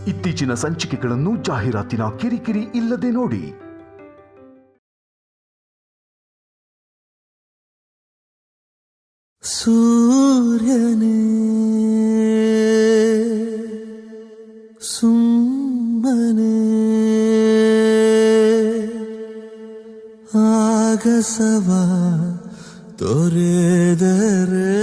ಇತ್ತೀಚಿನ ಸಂಚಿಕೆಗಳನ್ನು ಜಾಹೀರಾತಿನ ಕಿರಿಕಿರಿ ಇಲ್ಲದೆ ನೋಡಿ. ಸೂರ್ಯನೇ ಸುಮ್ಮನೆ ಆಗಸವ ತೊರೆದರೆ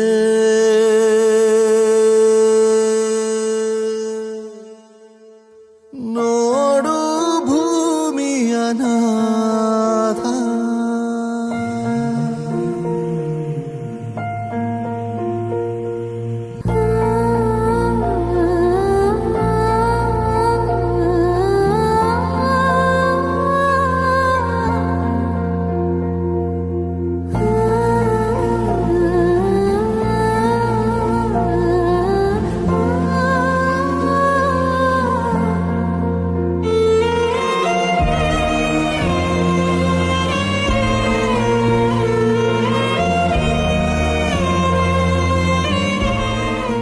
ನೋಡು ಭೂಮಿಯ ನಾಥ.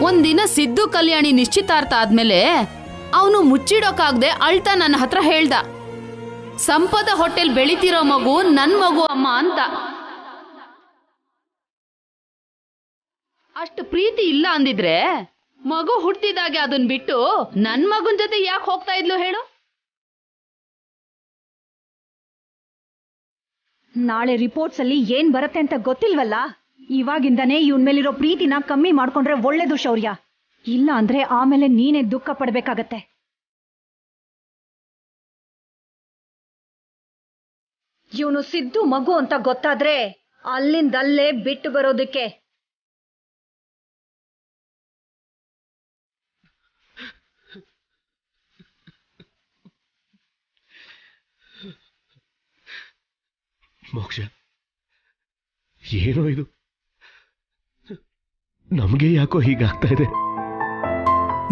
ಒಂದಿನ ಸಿದ್ದು ಕಲ್ಯಾಣಿ ನಿಶ್ಚಿತಾರ್ಥ ಆದ್ಮೇಲೆ ಅವನು ಮುಚ್ಚಿಡೋಕಾಗ್ದೆ ಅಳ್ತಾ ನನ್ನ ಹತ್ರ ಹೇಳ್ದ, ಸಂಪದ ಹೋಟೆಲ್ ಬೆಳಿತಿರೋ ಮಗು ನನ್ ಮಗು ಅಮ್ಮ ಅಂತ. ಅಷ್ಟು ಪ್ರೀತಿ ಇಲ್ಲ ಅಂದಿದ್ರೆ ಮಗು ಹುಟ್ಟಿದಾಗೆ ಅದನ್ ಬಿಟ್ಟು ನನ್ ಮಗುನ್ ಜೊತೆ ಯಾಕೆ ಹೋಗ್ತಾ ಇದ್ಲು ಹೇಳು? ನಾಳೆ ರಿಪೋರ್ಟ್ಸ್ ಅಲ್ಲಿ ಏನ್ ಬರುತ್ತೆ ಅಂತ ಗೊತ್ತಿಲ್ವಲ್ಲ. ಇವಾಗಿಂದಾನೇ ಇವನ್ ಮೇಲಿರೋ ಪ್ರೀತಿನ ಕಮ್ಮಿ ಮಾಡ್ಕೊಂಡ್ರೆ ಒಳ್ಳೇದು ಶೌರ್ಯ. ಇಲ್ಲ ಅಂದ್ರೆ ಆಮೇಲೆ ನೀನೇ ದುಃಖ ಪಡ್ಬೇಕಾಗತ್ತೆ. ಇವನು ಸಿದ್ದು ಮಗು ಅಂತ ಗೊತ್ತಾದ್ರೆ ಅಲ್ಲಿಂದಲ್ಲೇ ಬಿಟ್ಟು ಬರೋದಕ್ಕೆ. ಮೋಕ್ಷ, ಏನೋ ಇದು, ನಮಗೆ ಯಾಕೋ ಹೀಗಾಗ್ತಾ ಇದೆ.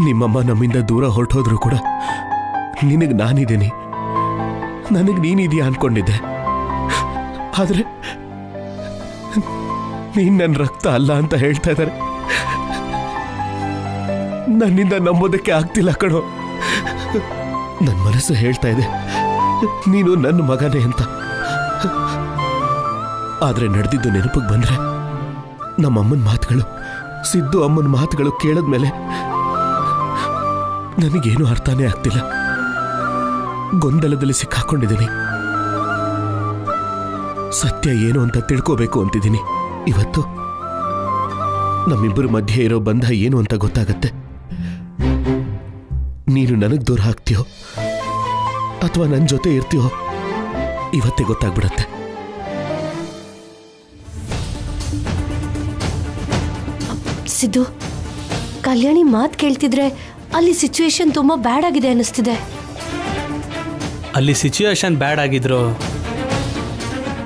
ನಿಮ್ಮಮ್ಮ ನಮ್ಮಿಂದ ದೂರ ಹೊರಟೋದ್ರು ಕೂಡ ನಿನಗೆ ನಾನಿದ್ದೀನಿ, ನನಗೆ ನೀನಿದೆಯಾ ಅನ್ಕೊಂಡಿದ್ದೆ. ಆದ್ರೆ ನೀನ್ ನನ್ನ ರಕ್ತ ಅಲ್ಲ ಅಂತ ಹೇಳ್ತಾ ಇದ್ದಾರೆ. ನನ್ನಿಂದ ನಂಬೋದಕ್ಕೆ ಆಗ್ತಿಲ್ಲ ಕಣೋ. ನನ್ನ ಮನಸ್ಸು ಹೇಳ್ತಾ ಇದೆ ನೀನು ನನ್ನ ಮಗನೇ ಅಂತ. ಆದ್ರೆ ನಡೆದಿದ್ದು ನೆನಪಿಗೆ ಬಂದ್ರೆ ನಮ್ಮಮ್ಮನ ಮಾತುಗಳು, ಸಿದ್ದು ಅಮ್ಮನ ಮಾತುಗಳು ಕೇಳದ್ಮೇಲೆ ನನಗೇನು ಅರ್ಥನೇ ಆಗ್ತಿಲ್ಲ. ಗೊಂದಲದಲ್ಲಿ ಸಿಕ್ಕಾಕೊಂಡಿದ್ದೀನಿ. ಸತ್ಯ ಏನು ಅಂತ ತಿಳ್ಕೋಬೇಕು ಅಂತಿದ್ದೀನಿ. ಇವತ್ತು ನಮ್ಮಿಬ್ಬರ ಮಧ್ಯೆ ಇರೋ ಬಂಧ ಏನು ಅಂತ ಗೊತ್ತಾಗತ್ತೆ. ನೀನು ನನಗೆ ದೂರ ಹಾಕ್ತೀಯೋ ಅಥವಾ ನನ್ನ ಜೊತೆ ಇರ್ತೀಯೋ ಇವತ್ತೇ ಗೊತ್ತಾಗ್ಬಿಡತ್ತೆ. ಸಿದ್ದು, ಕಲ್ಯಾಣಿ ಮಾತು ಕೇಳ್ತಿದ್ರೆ ಅಲ್ಲಿ ಸಿಚುವೇಶನ್ ತುಂಬಾ ಬ್ಯಾಡ್ ಆಗಿದೆ ಅನ್ನಿಸ್ತಿದೆ. ಅಲ್ಲಿ ಸಿಚುವೇಶನ್ ಬ್ಯಾಡ್ ಆಗಿದ್ರು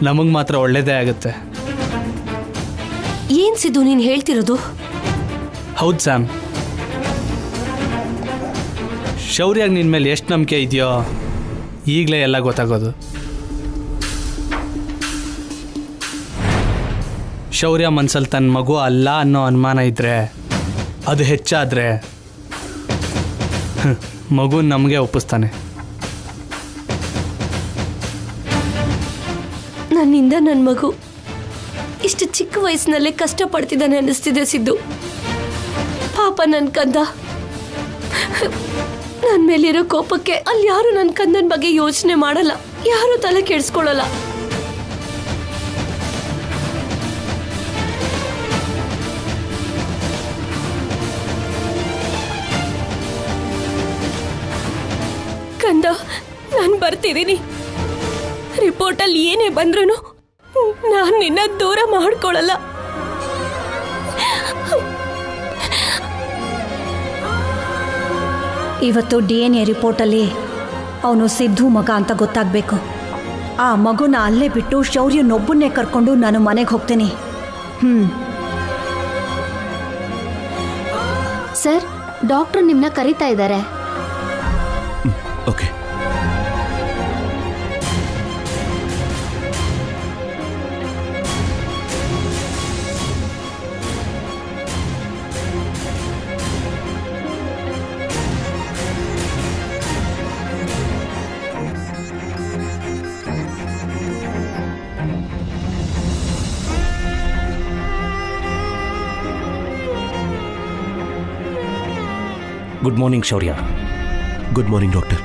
ನಮಗೆ ಮಾತ್ರ ಒಳ್ಳೇದೇ ಆಗುತ್ತೆ. ಏನ್ ಸಿದ್ದು ನೀನ್ ಹೇಳ್ತಿರೋದು? ಹೌದು ಸ್ಯಾಮ್, ಶೌರ್ಯಾಗ ನಿನ್ನ ಮೇಲೆ ಎಷ್ಟು ನಂಬಿಕೆ ಇದೆಯೋ ಈಗಲೇ ಎಲ್ಲ ಗೊತ್ತಾಗೋದು. ಶೌರ್ಯ ಮನ್ಸಲ್ಲಿ ತನ್ನ ಮಗು ಅಲ್ಲ ಅನ್ನೋ ಅನುಮಾನ ಇದ್ರೆ, ಅದು ಹೆಚ್ಚಾದರೆ ಮಗು ನಮಗೆ ಒಪ್ಪಿಸ್ತಾನೆ. ನನ್ನಿಂದ ನನ್ನ ಮಗು ಇಷ್ಟು ಚಿಕ್ಕ ವಯಸ್ಸಿನಲ್ಲೇ ಕಷ್ಟಪಡ್ತಿದ್ದಾನೆ ಅನ್ನಿಸ್ತಿದೆ ಸಿದ್ದು. ಪಾಪ ನನ್ನ ಕಂದ. ನನ್ನ ಮೇಲಿರೋ ಕೋಪಕ್ಕೆ ಅಲ್ಲಿ ಯಾರು ನನ್ನ ಕಂದನ ಬಗ್ಗೆ ಯೋಚನೆ ಮಾಡಲ್ಲ, ಯಾರು ತಲೆ ಕೆಡಿಸ್ಕೊಳ್ಳಲ್ಲ. ಕಂದ, ನಾನು ಬರ್ತಿದ್ದೀನಿ. ರಿಪೋರ್ಟಲ್ಲಿ ಏನೇ ಬಂದ್ರೂ ನಾನು ನಿನ್ನ ದೂರ ಮಾಡ್ಕೊಳ್ಳಲ್ಲ. ಇವತ್ತು DNA ರಿಪೋರ್ಟಲ್ಲಿ ಅವನು ಸಿದ್ದು ಮಗ ಅಂತ ಗೊತ್ತಾಗಬೇಕು. ಆ ಮಗುನ ಅಲ್ಲೇ ಬಿಟ್ಟು ಶೌರ್ಯನೊಬ್ಬನ್ನೇ ಕರ್ಕೊಂಡು ನಾನು ಮನೆಗೆ ಹೋಗ್ತೀನಿ. ಸರ್, ಡಾಕ್ಟ್ರು ನಿಮ್ಮನ್ನ ಕರೀತಾ ಇದ್ದಾರೆ. ಓಕೆ. ಗುಡ್ ಮಾರ್ನಿಂಗ್ ಶೌರ್ಯ. Good morning doctor.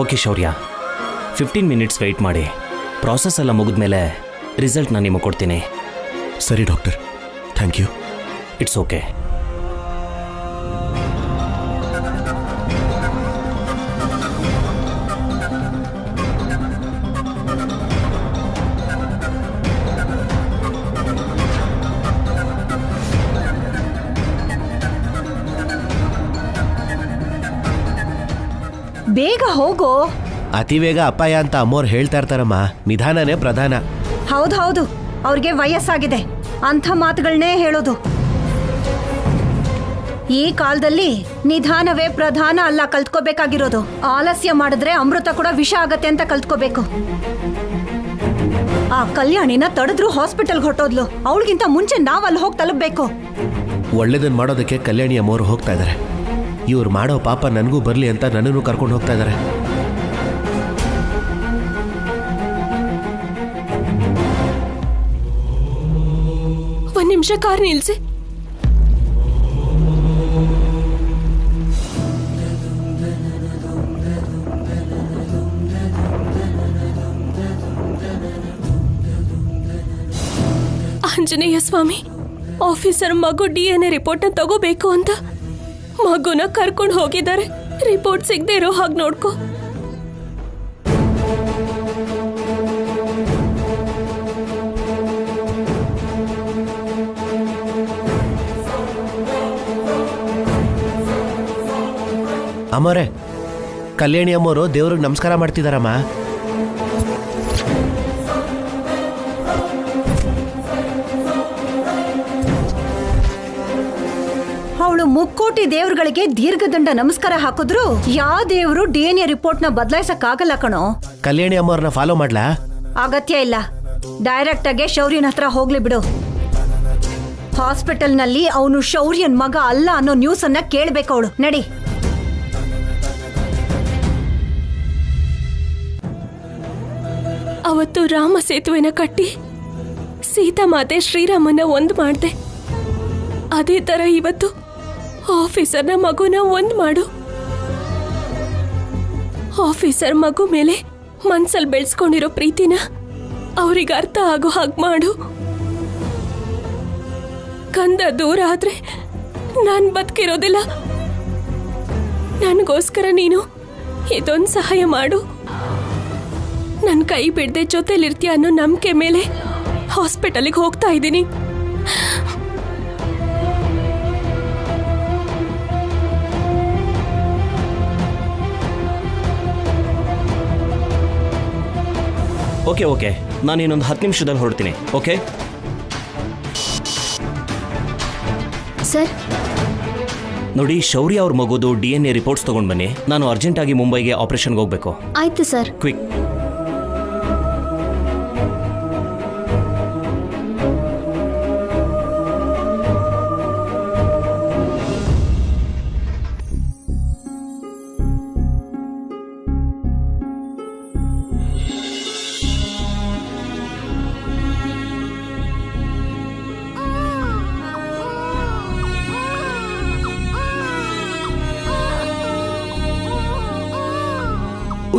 ಓಕೆ ಶೌರ್ಯ, 15 ಮಿನಿಟ್ಸ್ ವೆಯ್ಟ್ ಮಾಡಿ. ಪ್ರಾಸೆಸ್ ಎಲ್ಲ ಮುಗಿದ್ಮೇಲೆ ರಿಸಲ್ಟ್ ನಾನು ನಿಮಗೆ ಕೊಡ್ತೀನಿ. ಸರಿ doctor, thank you. It's okay. ಬೇಗ ಹೋಗೋ. ಅತಿ ವೇಗ ಅಪಾಯ ಅಂತ ಅಮ್ಮೋರು ಹೇಳ್ತಾ ಇರ್ತಾರಮ್ಮ. ನಿಧಾನನೇ ಪ್ರಧಾನ. ಹೌದು, ಅವ್ರಿಗೆ ವಯಸ್ಸಾಗಿದೆ, ಅಂಥ ಮಾತುಗಳನ್ನೇ ಹೇಳೋದು. ಈ ಕಾಲದಲ್ಲಿ ನಿಧಾನವೇ ಪ್ರಧಾನ ಅಲ್ಲ ಕಲ್ತ್ಕೋಬೇಕಾಗಿರೋದು. ಆಲಸ್ಯ ಮಾಡಿದ್ರೆ ಅಮೃತ ಕೂಡ ವಿಷ ಆಗತ್ತೆ ಅಂತ ಕಲ್ತ್ಕೋಬೇಕು. ಆ ಕಲ್ಯಾಣಿನ ತಡೆದ್ರು ಹಾಸ್ಪಿಟಲ್ಗೆ ಹೊಟ್ಟೋದ್ಲು. ಅವಳಿಗಿಂತ ಮುಂಚೆ ನಾವಲ್ಲಿ ಹೋಗಿ ತಲುಪಬೇಕು. ಒಳ್ಳೇದನ್ನ ಮಾಡೋದಕ್ಕೆ ಕಲ್ಯಾಣಿ ಅಮ್ಮೋರು ಹೋಗ್ತಾ ಇದ್ದಾರೆ. ಇವ್ರು ಮಾಡೋ ಪಾಪ ನನಗೂ ಬರಲಿ ಅಂತ ನನ್ನನ್ನು ಕರ್ಕೊಂಡು ಹೋಗ್ತಾ ಇದ್ದಾರೆ. ಒಂದ್ ನಿಮಿಷ ಕಾರ್ ನಿಲ್ಸಿ. ಆಂಜನೇಯ ಸ್ವಾಮಿ, ಆಫೀಸರ್ ಮಗು DNA ರಿಪೋರ್ಟ್ನ ತಗೋಬೇಕು ಅಂತ ಮಗುನ ಕರ್ಕೊಂಡು ಹೋಗಿದ್ದಾರೆ. ರಿಪೋರ್ಟ್ ಸಿಗದೆ ಇರೋ ಹಾಗೆ ನೋಡ್ಕೋ. ಅಮ್ಮೋರೆ, ಕಲ್ಯಾಣಿ ಅಮ್ಮೋರು ದೇವ್ರಿಗೆ ನಮಸ್ಕಾರ ಮಾಡ್ತಿದಾರಮ್ಮ. ಅವಳು ಮುಕ್ಕೋಟಿ ದೇವ್ರುಗಳಿಗೆ ದೀರ್ಘದಂಡ ನಮಸ್ಕಾರ ಹಾಕಿದ್ರು ಯಾವ ದೇವ್ರು DNA ರಿಪೋರ್ಟ್ ನ ಬದಲಾಯಿಸಕ್ಕಾಗಲ್ಲ ಕಣೋ. ಕಲ್ಯಾಣಿ ಅಮ್ಮವ್ರನ್ನ ಫಾಲೋ ಮಾಡ್ಲಾ? ಅಗತ್ಯ ಇಲ್ಲ, ಡೈರೆಕ್ಟ್ ಆಗಿ ಶೌರ್ಯನ ಹತ್ರ ಹೋಗ್ಲಿ ಬಿಡು. ಹಾಸ್ಪಿಟಲ್ ನಲ್ಲಿ ಅವನು ಶೌರ್ಯನ್ ಮಗ ಅಲ್ಲ ಅನ್ನೋ ನ್ಯೂಸ್ ಅನ್ನ ಕೇಳ್ಬೇಕು ಅವಳು. ನಡಿ. ಅವತ್ತು ರಾಮ ಸೇತುವೆನ ಕಟ್ಟಿ ಸೀತಾಮಾತೆ ಶ್ರೀರಾಮನ ಒಂದು ಮಾಡ್ದೆ. ಅದೇ ತರ ಇವತ್ತು ಆಫೀಸರ್ನ ಮಗುನ ಒಂದು ಮಾಡು. ಆಫೀಸರ್ ಮಗು ಮೇಲೆ ಮನ್ಸಲ್ಲಿ ಬೆಳೆಸ್ಕೊಂಡಿರೋ ಪ್ರೀತಿನ ಅವ್ರಿಗೆ ಅರ್ಥ ಆಗೋ ಹಾಗೆ ಮಾಡು. ಕಂದ ದೂರ ಆದ್ರೆ ನಾನು ಬದುಕಿರೋದಿಲ್ಲ. ನನಗೋಸ್ಕರ ನೀನು ಇದೊಂದು ಸಹಾಯ ಮಾಡು. ನನ್ನ ಕೈ ಬಿಡದೆ ಜೊತೆಲಿರ್ತೀಯ ಅನ್ನೋ ನಂಬಿಕೆ ಮೇಲೆ ಹಾಸ್ಪಿಟಲಿಗೆ ಹೋಗ್ತಾ ಇದ್ದೀನಿ. ಓಕೆ, ನಾನು ಇನ್ನೊಂದು 10 ನಿಮಿಷದಲ್ಲಿ ಹೊರಡ್ತೀನಿ. Okay sir. ನೋಡಿ, ಶೌರ್ಯ ಅವ್ರ ಮಗುದು DNA ರಿಪೋರ್ಟ್ಸ್ ತಗೊಂಡು ಬನ್ನಿ. ನಾನು ಅರ್ಜೆಂಟಾಗಿ ಮುಂಬೈಗೆ ಆಪರೇಷನ್ಗೆ ಹೋಗಬೇಕು. ಆಯ್ತು ಸರ್. ಕ್ವಿಕ್.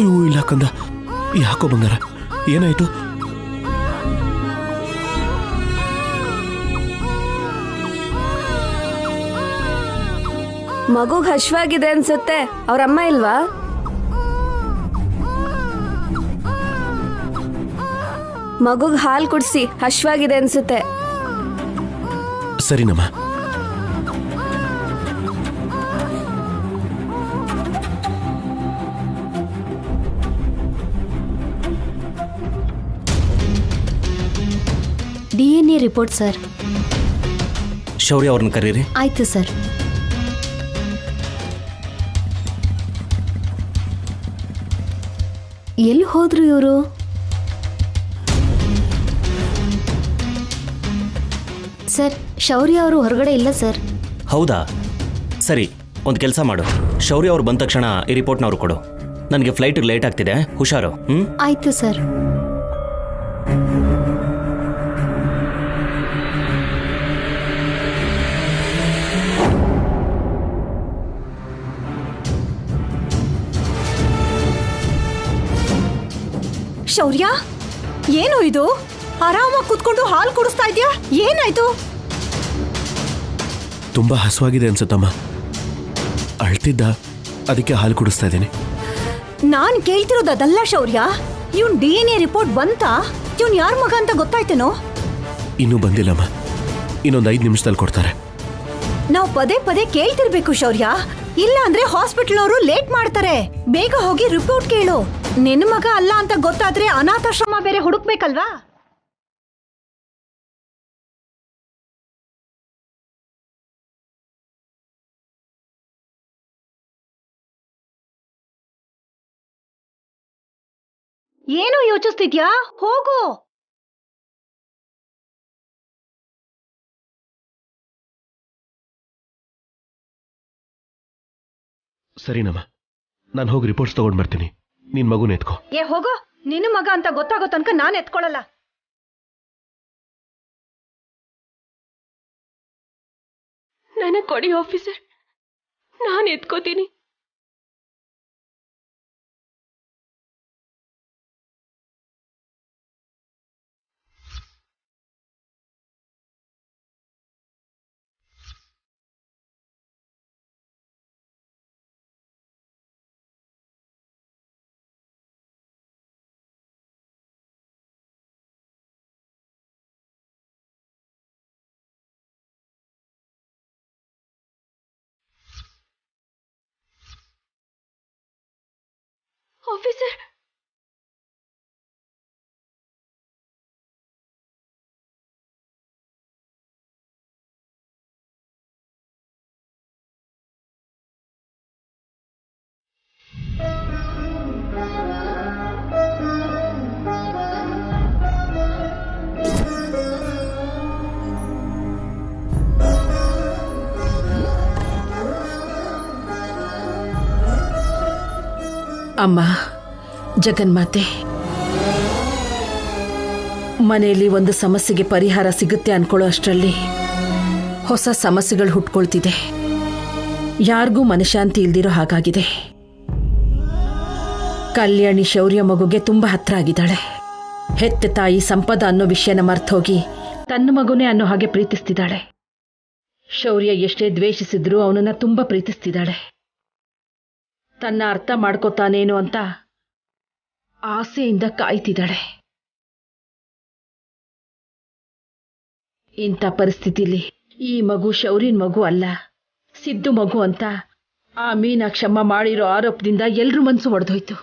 ಅಯ್ಯೋ ಇಲ್ಲ ಕಂದ, ಯಾಕೋ ಬಂಗಾರ, ಏನಾಯ್ತು? ಮಗುಗ್ ಹಶ್ವಾಗಿದೆ ಅನ್ಸುತ್ತೆ. ಅವ್ರಮ್ಮ ಇಲ್ವಾ? ಮಗುಗ್ ಹಾಲು ಕುಡಿಸಿ, ಹಶ್ವಾಗಿದೆ ಅನ್ಸುತ್ತೆ. ಸರಿನಮ್ಮ. DNA report sir. ಶೌರ್ಯ ಅವ್ರನ್ನ ಕರೀರಿ. ಆಯ್ತು ಸರ್. ಎಲ್ಲಿ ಹೋದ್ರು ಇವರು? ಸರ್, ಶೌರ್ಯ ಅವರು ಹೊರಗಡೆ ಇಲ್ಲ ಸರ್. ಹೌದಾ? ಸರಿ, ಒಂದು ಕೆಲಸ ಮಾಡು. ಶೌರ್ಯ ಅವ್ರು ಬಂದ ತಕ್ಷಣ ಈ ರಿಪೋರ್ಟ್ನ ಅವ್ರು ಕೊಡು. ನನಗೆ ಫ್ಲೈಟ್ ಲೇಟ್ ಆಗ್ತಿದೆ, ಹುಷಾರು. ಆಯ್ತು ಸರ್. ಶೌರ್ಯ, ಏನು ಇದು? ಆರಾಮಾಗಿ ಕುತ್ಕೊಂಡು ಹಾಲು ಕುಡಿಸ್ತಾ ಇದೆಯಾ? ಏನಾಯ್ತು? ತುಂಬಾ ಹಸುವಾಗಿದೆ ಅನ್ಸುತ್ತಮ್ಮ. ಅಳ್ತಿದ್ದ, ಅದಕ್ಕೆ ಹಾಲು ಕುಡಿಸ್ತಾ ಇದ್ದೀನಿ. ನಾನ್ ಕೇಳ್ತಿರೋದು ಅದಲ್ಲ ಶೌರ್ಯ. ಇವನ್ DNA ರಿಪೋರ್ಟ್ ಬಂತಾ? ಇವನ್ ಯಾರ ಮಗ ಅಂತ ಗೊತ್ತಾಯ್ತೇನೋ? ಇನ್ನೂ ಬಂದಿಲ್ಲಮ್ಮ. ಇನ್ನೊಂದು 5 ನಿಮಿಷದಲ್ಲಿ ಕೊಡ್ತಾರೆ. ನಾವು ಪದೇ ಪದೇ ಕೇಳ್ತಿರ್ಬೇಕು ಶೌರ್ಯ. ಇಲ್ಲ ಅಂದ್ರೆ ಹಾಸ್ಪಿಟಲ್ ಅವರು ಲೇಟ್ ಮಾಡ್ತಾರೆ. ಬೇಗ ಹೋಗಿ ರಿಪೋರ್ಟ್ ಕೇಳು. ನಿನ್ನ ಮಗ ಅಲ್ಲ ಅಂತ ಗೊತ್ತಾದ್ರೆ ಅನಾಥಾಶ್ರಮ ಬೇರೆ ಹುಡುಕ್ಬೇಕಲ್ವಾ? ಏನು ಯೋಚಿಸ್ತಿದ್ಯಾ? ಹೋಗು. ಸರಿನಮ್ಮ, ನಾನು ಹೋಗಿ ರಿಪೋರ್ಟ್ಸ್ ತಗೊಂಡ್ ಬರ್ತೀನಿ. ನಿನ್ ಮಗುನ ಎತ್ಕೋ. ಹೋಗೋ. ನಿನ್ನ ಮಗ ಅಂತ ಗೊತ್ತಾಗೋ ತನಕ ನಾನು ಎತ್ಕೊಳ್ಳಲ್ಲ. ನನಗೆ ಕೊಡಿ ಆಫೀಸರ್, ನಾನು ಎತ್ಕೋತೀನಿ. ಆಫೀಸರ್, ಅಮ್ಮ ಜಗನ್ಮಾತೆ, ಮನೆಯಲ್ಲಿ ಒಂದು ಸಮಸ್ಯೆಗೆ ಪರಿಹಾರ ಸಿಗುತ್ತೆ ಅನ್ಕೊಳ್ಳೋ ಅಷ್ಟರಲ್ಲಿ ಹೊಸ ಸಮಸ್ಯೆಗಳು ಹುಟ್ಕೊಳ್ತಿದೆ. ಯಾರಿಗೂ ಮನಶಾಂತಿ ಇಲ್ದಿರೋ ಹಾಗಾಗಿದೆ. ಕಲ್ಯಾಣಿ ಶೌರ್ಯ ಮಗುಗೆ ತುಂಬ ಹತ್ರ ಆಗಿದ್ದಾಳೆ. ಹೆತ್ತ ತಾಯಿ ಸಂಪದ ಅನ್ನೋ ವಿಷಯನ ಮರ್ತೋಗಿ ತನ್ನ ಮಗುನೇ ಅನ್ನೋ ಹಾಗೆ ಪ್ರೀತಿಸ್ತಿದ್ದಾಳೆ. ಶೌರ್ಯ ಎಷ್ಟೇ ದ್ವೇಷಿಸಿದ್ರೂ ಅವನನ್ನ ತುಂಬ ಪ್ರೀತಿಸ್ತಿದ್ದಾಳೆ. ತನ್ನ ಅರ್ಥ ಮಾಡ್ಕೋತಾನೇನು ಅಂತ ಆಸೆಯಿಂದ ಕಾಯ್ತಿದ್ದಾಳೆ. ಇಂಥ ಪರಿಸ್ಥಿತಿಲಿ ಈ ಮಗು ಶೌರ್ಯನ್ ಮಗು ಅಲ್ಲ, ಸಿದ್ದು ಮಗು ಅಂತ ಆ ಮೀನಾಕ್ಷಮ್ಮ ಮಾಡಿರೋ ಆರೋಪದಿಂದ ಎಲ್ರ ಮನಸ್ಸು ಒಡೆದೋಯ್ತು.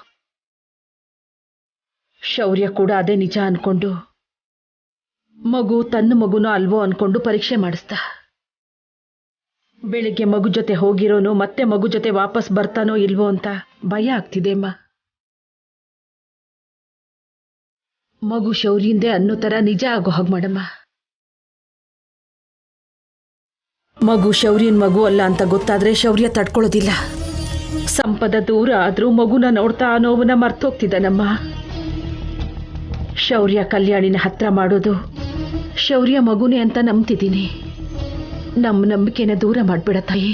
ಶೌರ್ಯ ಕೂಡ ಅದೇ ನಿಜ ಅನ್ಕೊಂಡು ಮಗು ತನ್ನ ಮಗುನೋ ಅಲ್ವೋ ಅನ್ಕೊಂಡು ಪರೀಕ್ಷೆ ಮಾಡಿಸ್ದ. ಬೆಳಿಗ್ಗೆ ಮಗು ಜೊತೆ ಹೋಗಿರೋನು ಮತ್ತೆ ಮಗು ಜೊತೆ ವಾಪಸ್ ಬರ್ತಾನೋ ಇಲ್ವೋ ಅಂತ ಭಯ ಆಗ್ತಿದೆ ಅಮ್ಮ. ಮಗು ಶೌರ್ಯಿಂದೆ ಅನ್ನೋ ತರ ನಿಜ ಆಗೋ ಹಾಗೆ ಮಾಡಮ್ಮ. ಮಗು ಶೌರ್ಯನ್ ಮಗು ಅಲ್ಲ ಅಂತ ಗೊತ್ತಾದ್ರೆ ಶೌರ್ಯ ತಡ್ಕೊಳ್ಳೋದಿಲ್ಲ. ಸಂಪದ ದೂರ ಆದ್ರೂ ಮಗುನ ನೋಡ್ತಾ ಆ ನೋವನ್ನ ಮರ್ತೋಗ್ತಿದ್ದಾನಮ್ಮ. ಶೌರ್ಯ ಕಲ್ಯಾಣಿನ ಹತ್ರ ಮಾಡೋದು ಶೌರ್ಯ ಮಗುನೇ ಅಂತ ನಂಬ್ತಿದ್ದೀನಿ. ನಮ್ಮ ನಂಬಿಕೆನ ದೂರ ಮಾಡ್ಬೇಡ ತಾಯಿ.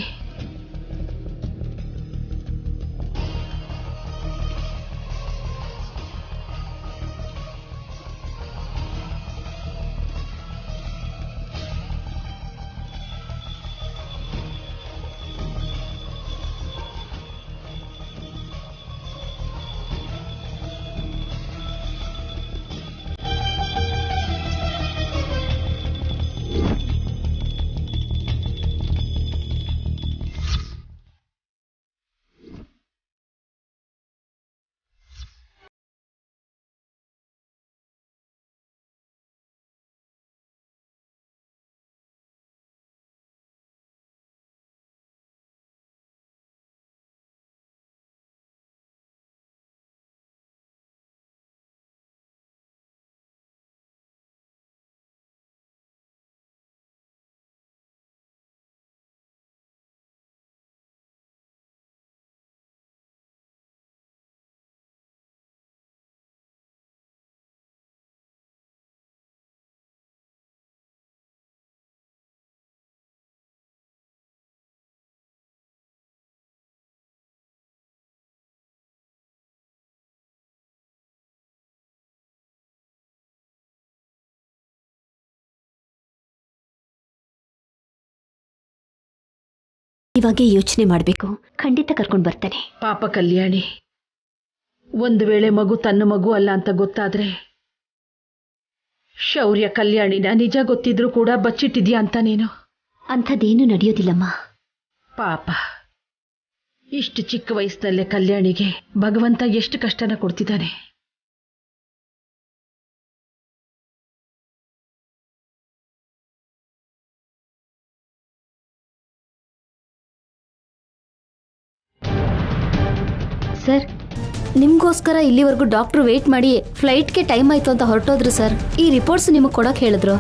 ಇವಾಗ ಯೋಚನೆ ಮಾಡಬೇಕು. ಖಂಡಿತ ಕರ್ಕೊಂಡು ಬರ್ತೇನೆ. ಪಾಪ ಕಲ್ಯಾಣಿ, ಒಂದು ವೇಳೆ ಮಗು ತನ್ನ ಮಗು ಅಲ್ಲ ಅಂತ ಗೊತ್ತಾದ್ರೆ ಶೌರ್ಯ ಕಲ್ಯಾಣಿನ ನಿಜ ಗೊತ್ತಿದ್ರೂ ಕೂಡ ಬಚ್ಚಿಟ್ಟಿದ್ಯಾ ಅಂತ ನೀನು. ಅಂಥದ್ದೇನು ನಡೆಯೋದಿಲ್ಲಮ್ಮ. ಪಾಪ, ಇಷ್ಟು ಚಿಕ್ಕ ವಯಸ್ಸಿನಲ್ಲೇ ಕಲ್ಯಾಣಿಗೆ ಭಗವಂತ ಎಷ್ಟು ಕಷ್ಟನ ಕೊಡ್ತಿದ್ದಾನೆ. ಸರ್, ನಿಮಗೋಸ್ಕರ ಇಲ್ಲಿವರೆಗೂ ಡಾಕ್ಟ್ರು ವೇಟ್ ಮಾಡಿ ಫ್ಲೈಟ್ಗೆ ಟೈಮ್ ಆಯಿತು ಅಂತ ಹೊರಟೋದ್ರು ಸರ್. ಈ ರಿಪೋರ್ಟ್ಸ್ ನಿಮಗೆ ಕೊಡೋಕೆ ಹೇಳಿದ್ರು.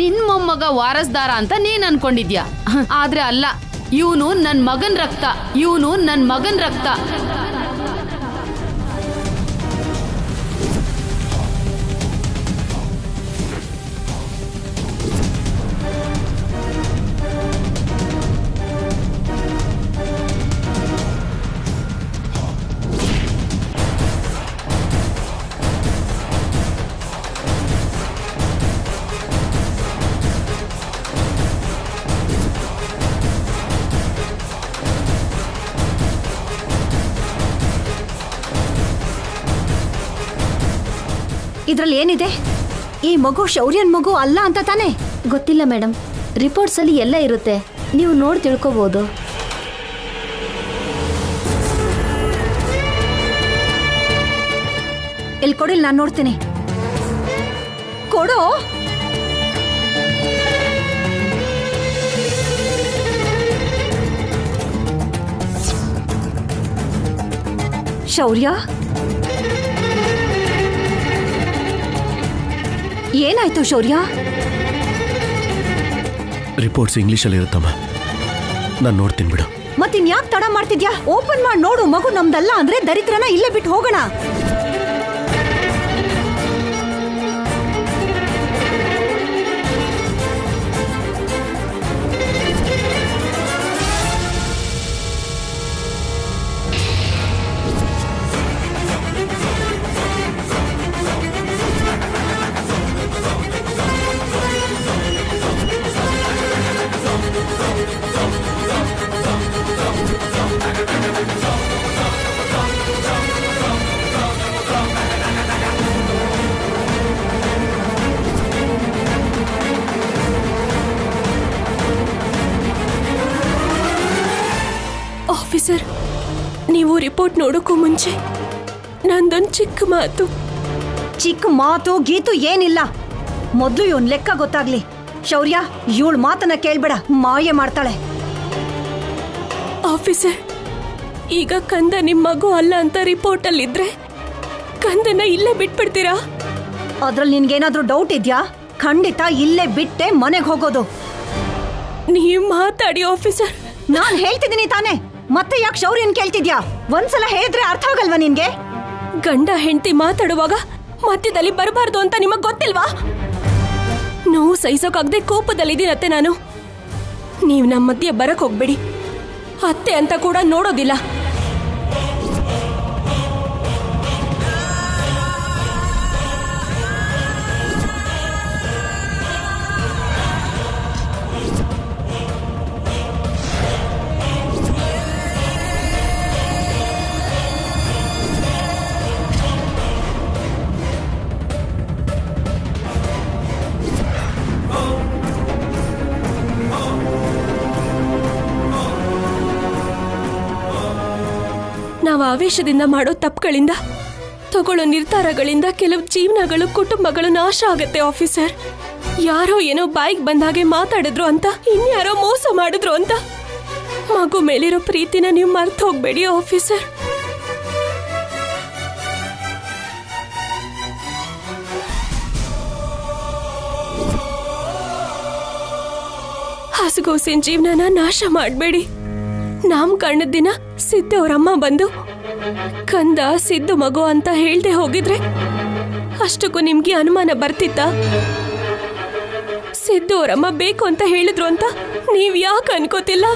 ನಿನ್ ಮೊಮ್ಮಗ ವಾರಸ್ದಾರ ಅಂತ ನೀನ್ ಅನ್ಕೊಂಡಿದ್ಯಾ, ಆದ್ರೆ ಅಲ್ಲ. ಇವನು ನನ್ ಮಗನ್ ರಕ್ತ, ಇವನು ನನ್ ಮಗನ್ ರಕ್ತ. ಇದ್ರಲ್ಲಿ ಏನಿದೆ? ಈ ಮಗು ಶೌರ್ಯನ್ ಮಗು ಅಲ್ಲ ಅಂತ ತಾನೆ? ಗೊತ್ತಿಲ್ಲ ಮೇಡಮ್, ರಿಪೋರ್ಟ್ಸ್ ಅಲ್ಲಿ ಎಲ್ಲ ಇರುತ್ತೆ, ನೀವು ನೋಡಿ ತಿಳ್ಕೋಬಹುದು. ಇಲ್ಲಿ ಕೊಡಿಲ್, ನಾನು ನೋಡ್ತೀನಿ. ಕೊಡು. ಶೌರ್ಯ, ಏನಾಯ್ತು ಶೌರ್ಯ? ರಿಪೋರ್ಟ್ಸ್ ಇಂಗ್ಲಿಷಲ್ಲಿ ಇರುತ್ತಮ್ಮ, ನಾನು ನೋಡ್ತೀನಿ ಬಿಡು. ಮತ್ತಿನ್ಯಾಕೆ ತಡ ಮಾಡ್ತಿದ್ಯಾ? ಓಪನ್ ಮಾಡಿ ನೋಡು. ಮಗು ನಮ್ದಲ್ಲ ಅಂದ್ರೆ ದರಿದ್ರನ ಇಲ್ಲೇ ಬಿಟ್ಟು ಹೋಗೋಣ. ಆಫೀಸರ್, ನೀವು ರಿಪೋರ್ಟ್ ನೋಡೋಕ್ಕೂ ಮುಂಚೆ ನಂದೊಂದು ಚಿಕ್ಕ ಮಾತು. ಚಿಕ್ಕ ಮಾತು ಗೀತು ಏನಿಲ್ಲ. ಮೊದಲು ಇವನ್ ಲೆಕ್ಕ ಗೊತ್ತಾಗ್ಲಿ. ಶೌರ್ಯ, ಇವಳ ಮಾತನ್ನ ಕೇಳ್ಬೇಡ, ಮಾಯೆ ಮಾಡ್ತಾಳೆ. ಆಫೀಸರ್, ಈಗ ಕಂದ ನಿಮ್ಮ ಮಗು ಅಲ್ಲ ಅಂತ ರಿಪೋರ್ಟ್ ಅಲ್ಲಿದ್ರೆ ಕಂದನ ಇಲ್ಲೇ ಬಿಟ್ಬಿಡ್ತೀರಾ? ಅದ್ರಲ್ಲಿ ನಿನ್ಗೇನಾದ್ರೂ ಡೌಟ್ ಇದ್ಯಾ? ಖಂಡಿತ ಇಲ್ಲೇ ಬಿಟ್ಟೆ ಮನೆಗೆ ಹೋಗೋದು. ನೀವು ಮಾತಾಡಿ ಆಫೀಸರ್. ನಾನ್ ಹೇಳ್ತಿದ್ದೀನಿ ತಾನೆ, ಮತ್ತೆ ಯಾಕೆ ಶೌರ್ಯನ್ ಕೇಳ್ತಿದ್ಯಾ? ಒಂದ್ಸಲ ಹೇಳಿದ್ರೆ ಅರ್ಥ ಆಗಲ್ವಾ ನಿನ್ಗೆ? ಗಂಡ ಹೆಂಡತಿ ಮಾತಾಡುವಾಗ ಮಧ್ಯದಲ್ಲಿ ಬರಬಾರ್ದು ಅಂತ ನಿಮಗ್ ಗೊತ್ತಿಲ್ವಾ? ನೋವು ಸಹಿಸೋಕಾಗದೆ ಕೋಪದಲ್ಲಿದ್ದೀನತ್ತೆ ನಾನು. ನೀವು ನಮ್ಮ ಮಧ್ಯೆ ಬರಕ್ ಹೋಗ್ಬೇಡಿ. ಅತ್ತೆ ಅಂತ ಕೂಡ ನೋಡೋದಿಲ್ಲ. ನಾವು ಆವೇಶದಿಂದ ಮಾಡೋ ತಪ್ಪುಗಳಿಂದ, ತಗೊಳ್ಳೋ ನಿರ್ಧಾರಗಳಿಂದ ಕೆಲವು ಜೀವನಗಳು, ಕುಟುಂಬಗಳು ನಾಶ ಆಗತ್ತೆ ಆಫೀಸರ್. ಯಾರೋ ಏನೋ ಬಾಯಿಗೆ ಬಂದ ಹಾಗೆ ಮಾತಾಡಿದ್ರು ಅಂತ, ಇನ್ಯಾರೋ ಮೋಸ ಮಾಡಿದ್ರು ಅಂತ ಮಗು ಮೇಲಿರೋ ಪ್ರೀತಿನ ನೀವು ಮರ್ತು ಹೋಗ್ಬೇಡಿ ಆಫೀಸರ್. ಹಸಗೋಸಿನ ಜೀವನನ ನಾಶ ಮಾಡಬೇಡಿ. ನಾಮಕರಣದ ದಿನ ಸಿದ್ದು ಅವರಮ್ಮ ಬಂದು ಕಂದ ಸಿದ್ದು ಮಗು ಅಂತ ಹೇಳ್ದೆ ಹೋಗಿದ್ರೆ ಅಷ್ಟಕ್ಕೂ ನಿಮ್ಗೆ ಅನುಮಾನ ಬರ್ತಿತ್ತ? ಸಿದ್ದು ಅವರಮ್ಮ ಬೇಕು ಅಂತ ಹೇಳಿದ್ರು ಅಂತ ನೀವ್ ಯಾಕೆ ಅನ್ಕೋತಿಲ್ಲ?